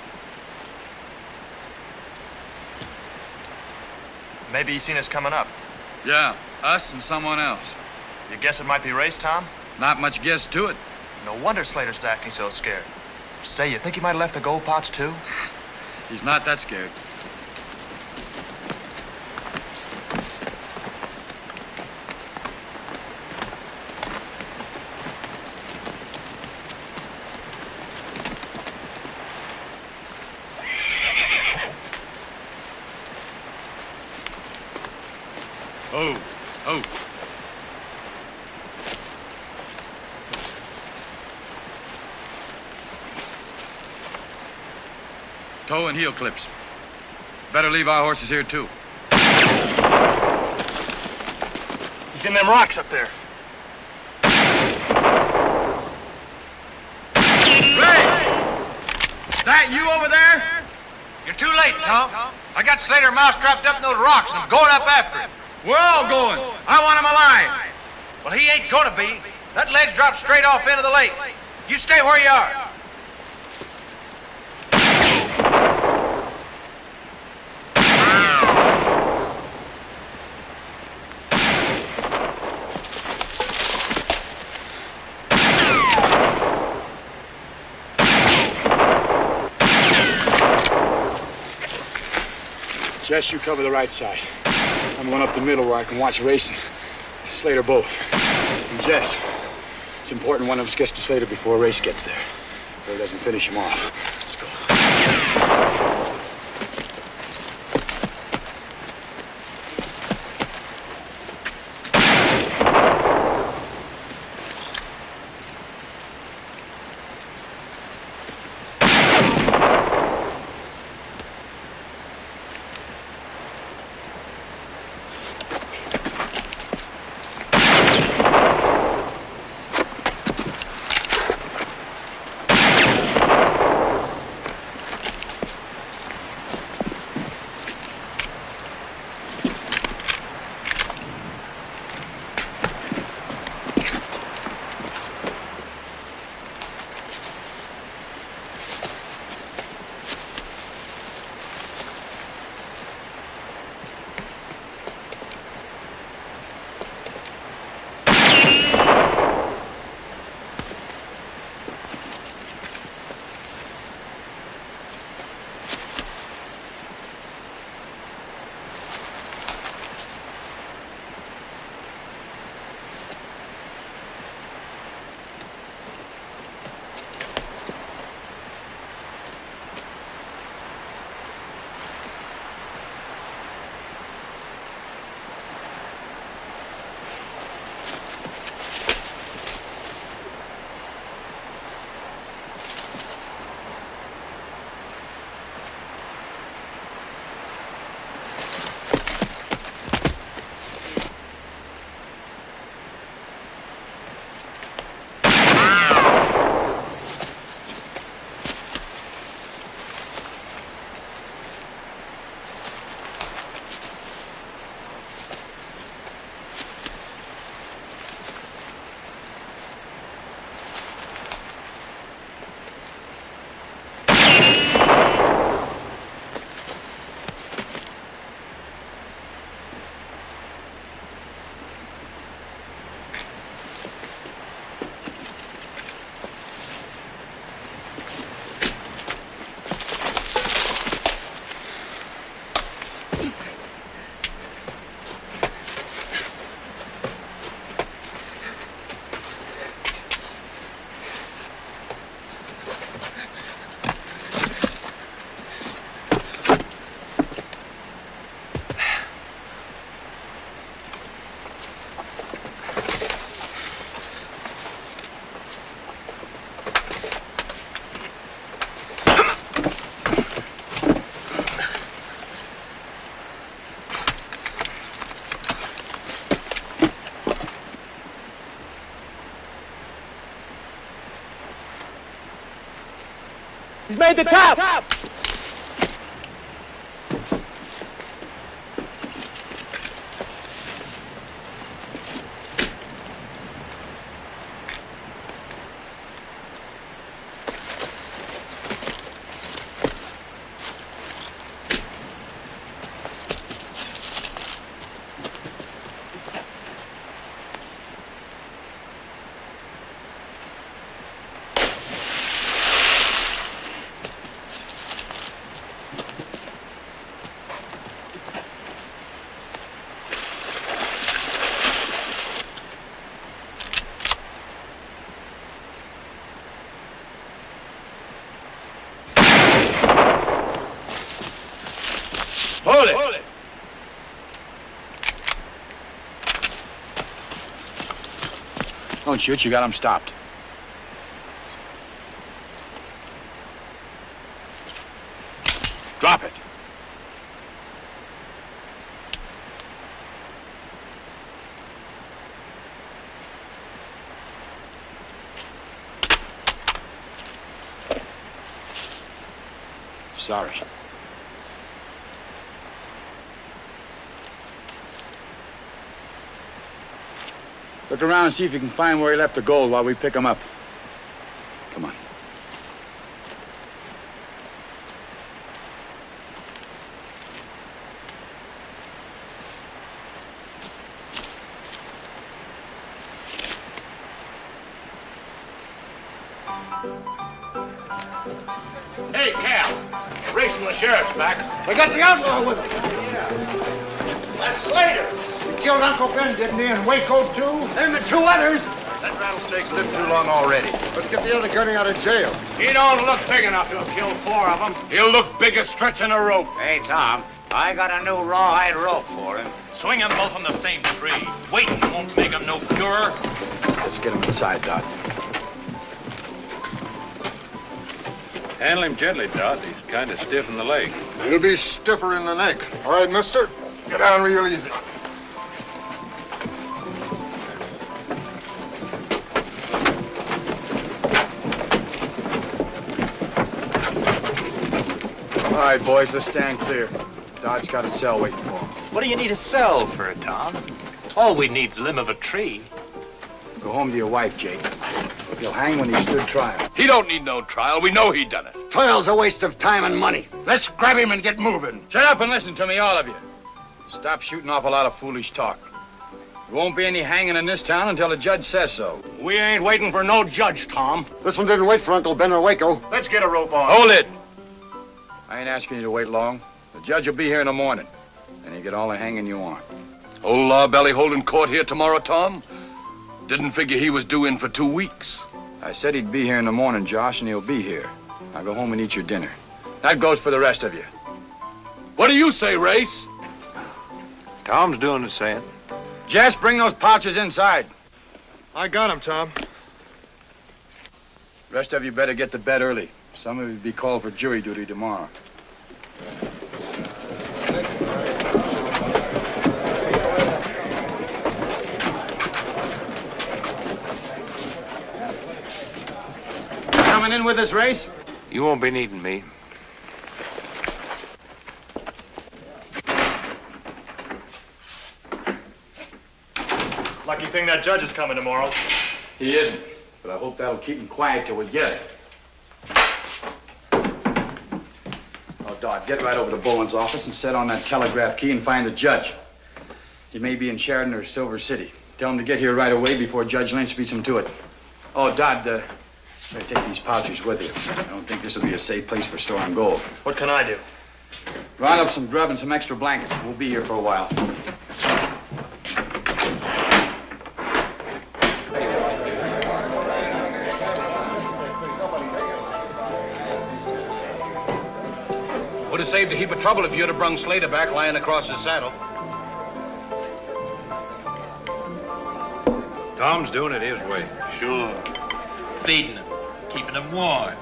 Maybe he's seen us coming up. Yeah, us and someone else. You guess it might be Race, Tom? Not much guess to it. No wonder Slater's acting so scared. Say, you think he might have left the gold pouch, too? He's not that scared. Toe and heel clips. Better leave our horses here, too. He's in them rocks up there. That you over there? You're too late, Tom. I got Slater mousetrapped up in those rocks and I'm going up after him. We're all going. I want him alive. Well, he ain't gonna be. That ledge drops straight off into the lake. You stay where you are. Jess, you cover the right side. I'm going up the middle where I can watch Race and Slater both. And Jess, it's important one of us gets to Slater before Race gets there, so he doesn't finish him off. Let's go. He's made the top! Hold it! Don't shoot, you got him stopped. Drop it. Sorry. Look around and see if you can find where he left the gold while we pick him up. Come on. Hey, Cal. Race from the sheriff's back. We got the outlaw with him. That's Slater. He killed Uncle Ben, didn't he? And Waco, too? And the two others. That rattlesnake's lived too long already. Let's get the other gunny out of jail. He don't look big enough to have killed 4 of them. He'll look big as stretching a rope. Hey, Tom, I got a new rawhide rope for him. Swing them both on the same tree. Waiting won't make them no purer. Let's get him inside, Dot. Handle him gently, Dot. He's kind of stiff in the leg. He'll be stiffer in the neck. All right, mister? Get down real easy. All right, boys, let's stand clear. Dot's got a cell waiting for him. What do you need a cell for, Tom? All we need's the limb of a tree. Go home to your wife, Jake. He'll hang when he stood trial. He don't need no trial. We know he done it. Trial's a waste of time and money. Let's grab him and get moving. Shut up and listen to me, all of you. Stop shooting off a lot of foolish talk. There won't be any hanging in this town until the judge says so. We ain't waiting for no judge, Tom. This one didn't wait for Uncle Ben or Waco. Let's get a rope on. Hold it. I ain't asking you to wait long. The judge will be here in the morning. And you get all the hanging you want. Old Lawbelly holding court here tomorrow, Tom? Didn't figure he was due in for 2 weeks. I said he'd be here in the morning, Josh, and he'll be here. Now go home and eat your dinner. That goes for the rest of you. What do you say, Race? Tom's doing the same. Jess, bring those pouches inside. I got him, Tom. Rest of you better get to bed early. Some of you be called for jury duty tomorrow. Coming in with us, Race? You won't be needing me. Lucky thing that judge is coming tomorrow. He isn't, but I hope that'll keep him quiet till we get it. Oh, Doc, get right over to Bowen's office and set on that telegraph key and find the judge. He may be in Sheridan or Silver City. Tell him to get here right away before Judge Lynch beats him to it. Oh, Dodd, better take these pouches with you. I don't think this will be a safe place for storing gold. What can I do? Round up some grub and some extra blankets. We'll be here for a while. Would have saved a heap of trouble if you'd have brung Slater back lying across his saddle. Tom's doing it his way. Sure. Feeding them, keeping them warm.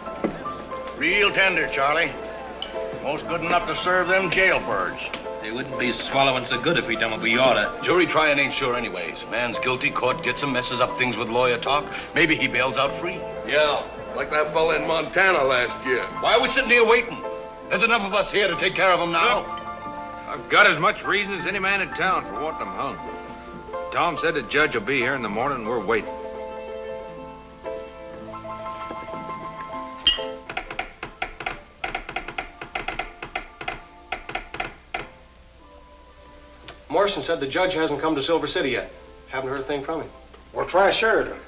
Real tender, Charlie. Most good enough to serve them jailbirds. They wouldn't be swallowing so good if we done what we oughta. Jury trying ain't sure anyways. Man's guilty, court gets him, messes up things with lawyer talk. Maybe he bails out free. Yeah, like that fella in Montana last year. Why are we sitting here waiting? There's enough of us here to take care of him now. I've got as much reason as any man in town for wanting them hung. Tom said the judge will be here in the morning, and we're waiting. Morrison said the judge hasn't come to Silver City yet. Haven't heard a thing from him. Well, try Sheridan.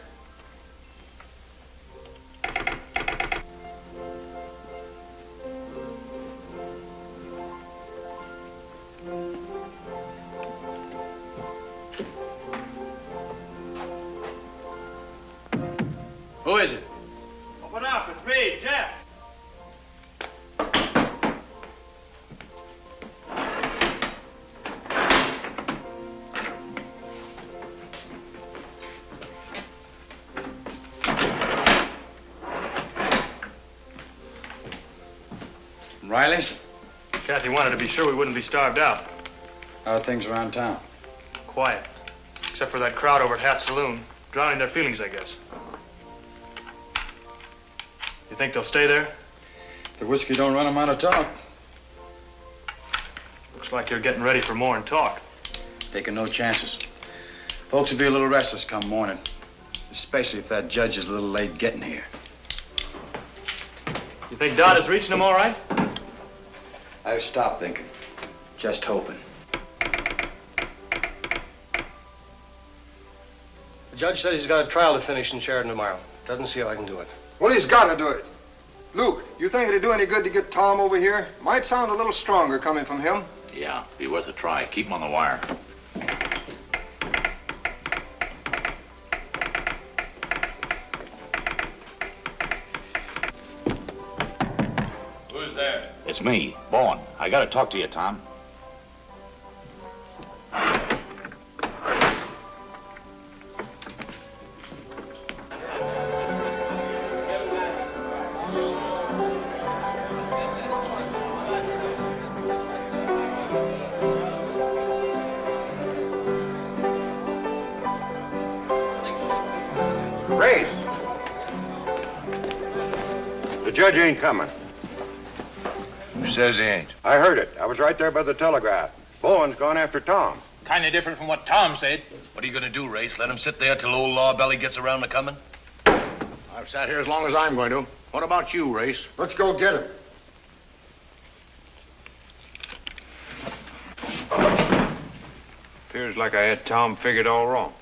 Who is it? Open up, it's me, Jeff. Riley's? Kathy wanted to be sure we wouldn't be starved out. How are things around town? Quiet. Except for that crowd over at Hat's Saloon. Drowning their feelings, I guess. You think they'll stay there? The whiskey don't run them out of talk. Looks like you're getting ready for more and talk. Taking no chances. Folks will be a little restless come morning. Especially if that judge is a little late getting here. You think Dodd is reaching them all right? I've stopped thinking. Just hoping. The judge said he's got a trial to finish in Sheridan tomorrow. Doesn't see how I can do it. Well, he's got to do it. Luke, you think it'd do any good to get Tom over here? Might sound a little stronger coming from him. Yeah, be worth a try. Keep him on the wire. Who's there? It's me, Bowen. I gotta talk to you, Tom. Race! The judge ain't coming. Who says he ain't? I heard it. I was right there by the telegraph. Bowen's gone after Tom. Kind of different from what Tom said. What are you going to do, Race? Let him sit there till old Lawbelly gets around to coming? I've sat here as long as I'm going to. What about you, Race? Let's go get him. Appears like I had Tom figured all wrong.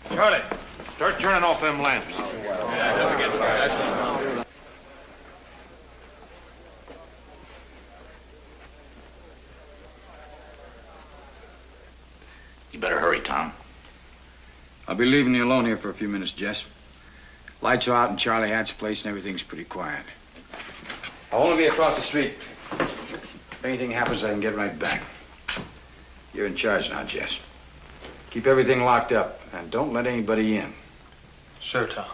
Charlie, start turning off them lamps. You better hurry, Tom. I'll be leaving you alone here for a few minutes, Jess. Lights are out in Charlie Hatt's place and everything's pretty quiet. I'll only be across the street. If anything happens, I can get right back. You're in charge now, Jess. Keep everything locked up and don't let anybody in. Sure, Tom.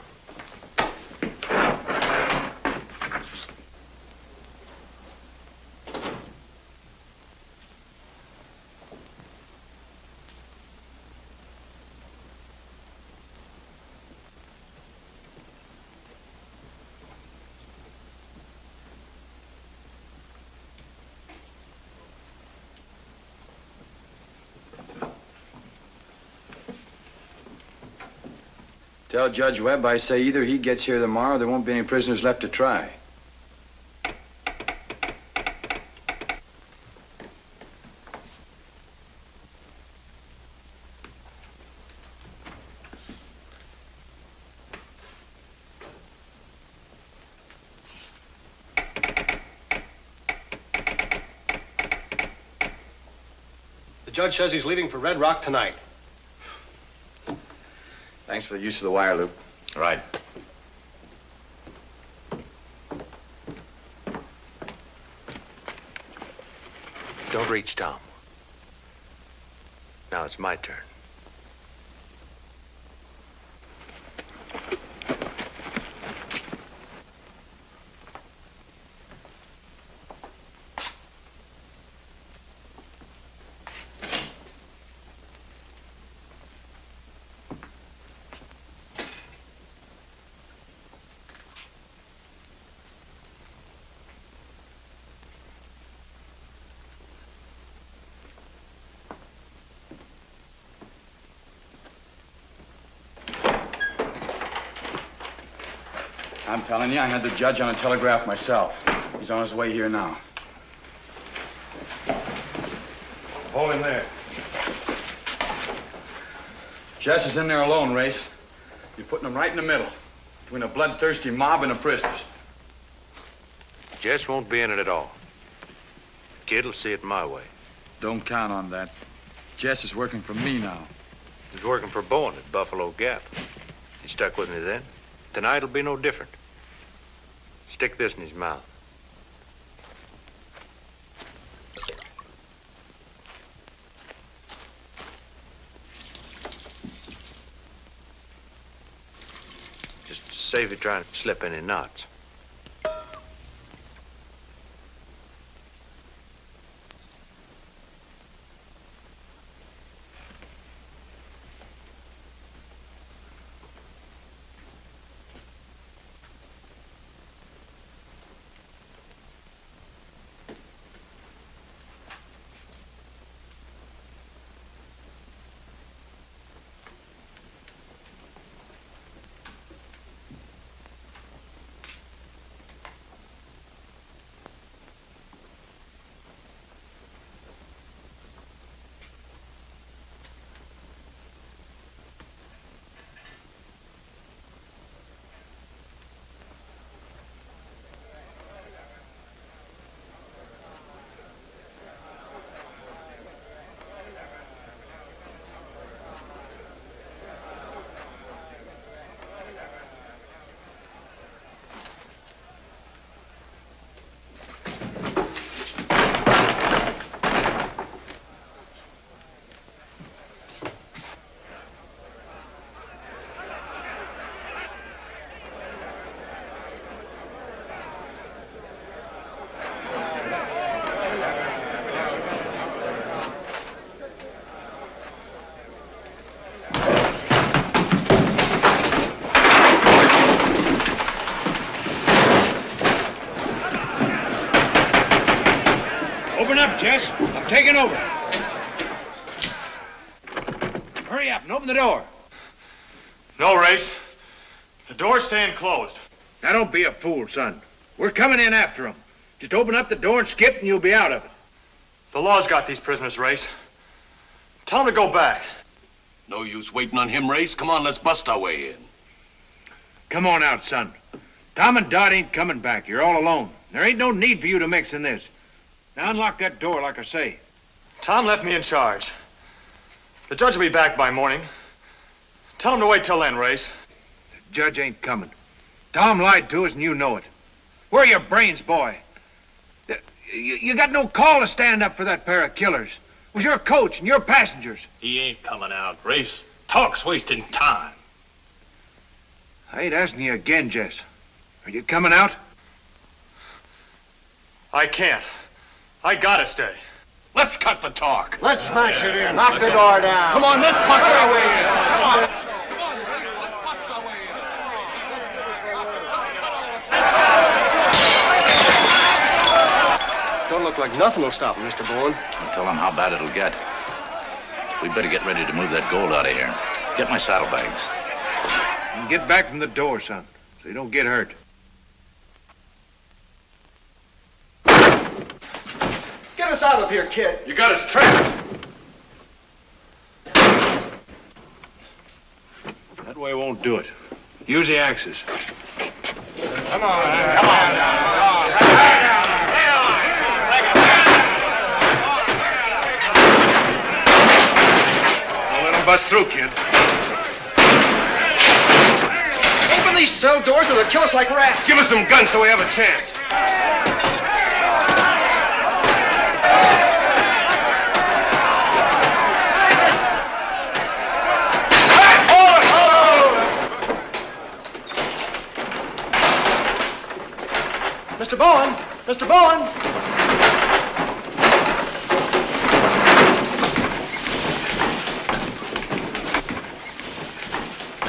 Tell Judge Webb I say either he gets here tomorrow or there won't be any prisoners left to try. The judge says he's leaving for Red Rock tonight. Thanks for the use of the wire loop. Right. Don't reach, Tom. Now it's my turn. I'm telling you, I had the judge on a telegraph myself. He's on his way here now. Hold him there. Jess is in there alone, Race. You're putting him right in the middle, between a bloodthirsty mob and the prisoners. Jess won't be in it at all. The kid will see it my way. Don't count on that. Jess is working for me now. He was working for Bowen at Buffalo Gap. He stuck with me then. Tonight it'll be no different. Stick this in his mouth. Just save you trying to slip any knots. Jess. I'm taking over. Hurry up and open the door. No, Race. The door's staying closed. Now, don't be a fool, son. We're coming in after him. Just open up the door and skip, and you'll be out of it. The law's got these prisoners, Race. Tell them to go back. No use waiting on him, Race. Come on, let's bust our way in. Come on out, son. Tom and Dot ain't coming back. You're all alone. There ain't no need for you to mix in this. Now unlock that door like I say. Tom left me in charge. The judge will be back by morning. Tell him to wait till then, Race. The judge ain't coming. Tom lied to us and you know it. Where are your brains, boy? You got no call to stand up for that pair of killers. It was your coach and your passengers. He ain't coming out, Race. Talk's wasting time. I ain't asking you again, Jess. Are you coming out? I can't. I gotta stay. Let's cut the talk. Let's smash it in. Knock the door down. Come on, let's bust our way in. Come on. Don't look like nothing will stop him, Mr. Bowen. I'll tell him how bad it'll get. We better get ready to move that gold out of here. Get my saddlebags. And get back from the door, son, so you don't get hurt. Get us out of here, kid. You got us trapped. That way won't do it. Use the axes. Come on. Come on. Bust through, kid. Open these cell doors or they'll kill us like rats. Give us some guns so we have a chance. Mr. Bowen! Mr. Bowen!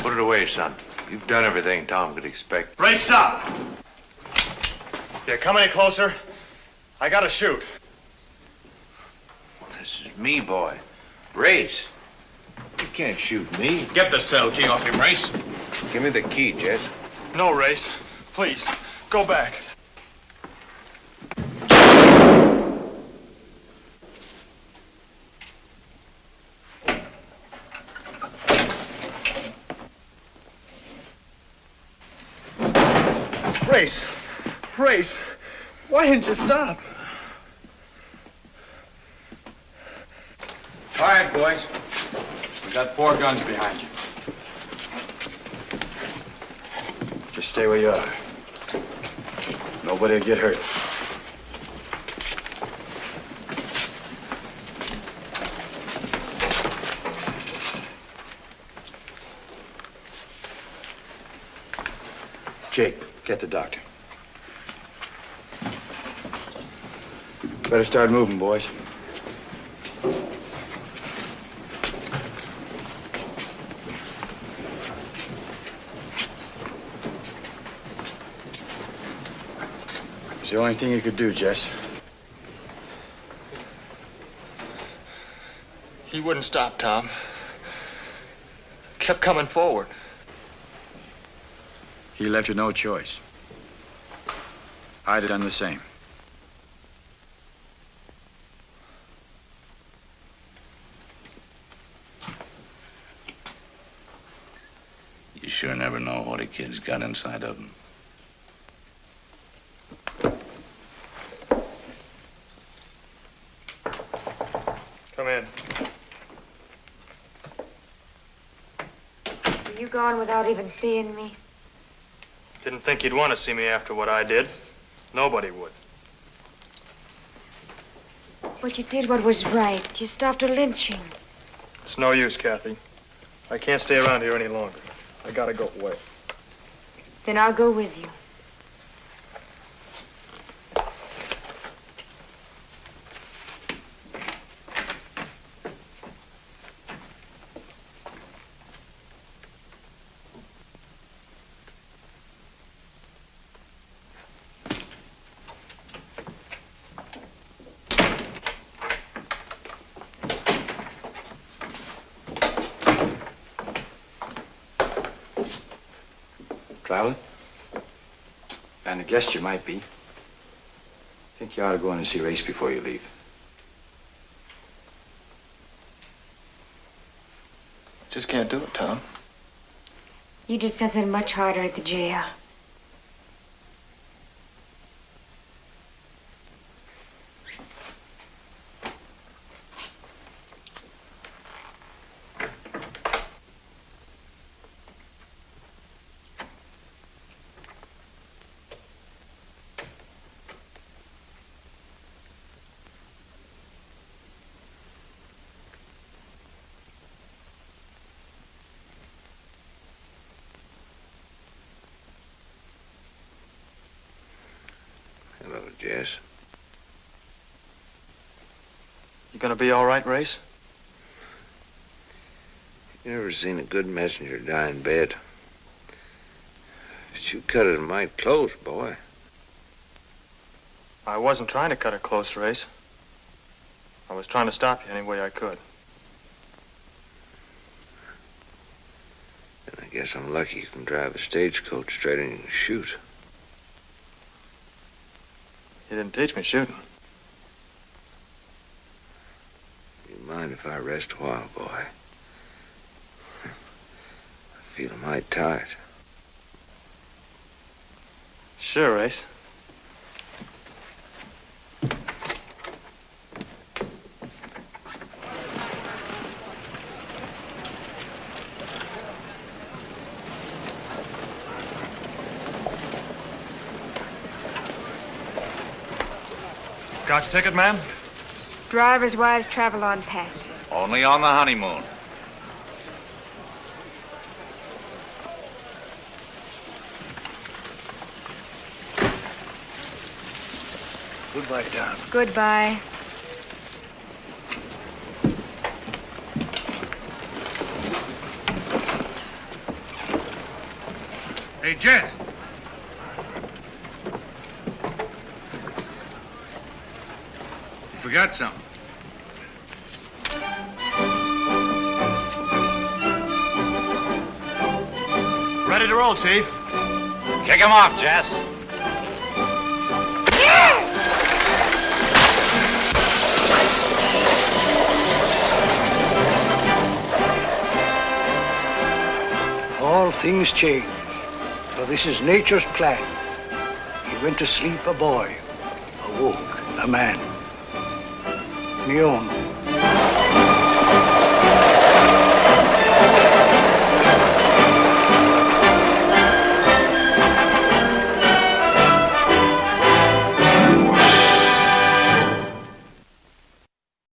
Put it away, son. You've done everything Tom could expect. Ray, stop! If you come any closer, I gotta shoot. Well, this is me, boy. Race. You can't shoot me. Get the cell key off him, Race. Give me the key, Jess. No, Race. Please, go back. Race, why didn't you stop? Quiet, boys. We got 4 guns behind you. Just stay where you are. Nobody will get hurt. Jake, get the doctor. Better start moving, boys. It's the only thing you could do, Jess. He wouldn't stop, Tom. Kept coming forward. He left you no choice. I'd have done the same. You sure never know what a kid's got inside of him. Come in. Are you gone without even seeing me? Didn't think you'd want to see me after what I did. Nobody would. But you did what was right. You stopped a lynching. It's no use, Kathy. I can't stay around here any longer. I gotta go away. Then I'll go with you. Traveling? And a guest you might be. Think you ought to go in and see Race before you leave. Just can't do it, Tom. You did something much harder at the jail. Hello, Jess. You gonna be all right, Race? You ever seen a good messenger die in bed? But you cut it mighty close, boy. I wasn't trying to cut it close, Race. I was trying to stop you any way I could. Then I guess I'm lucky you can drive a stagecoach straight in and shoot. You didn't teach me shooting. You mind if I rest a while, boy? I feel mighty tired. Sure, Race. Scotch ticket, ma'am? Driver's wives travel on passes. Only on the honeymoon. Goodbye, Don. Goodbye. Hey, Jess. You forgot something. Ready to roll, Chief. Kick him off, Jess. All things change, for this is nature's plan. He went to sleep a boy, awoke a man. Me own.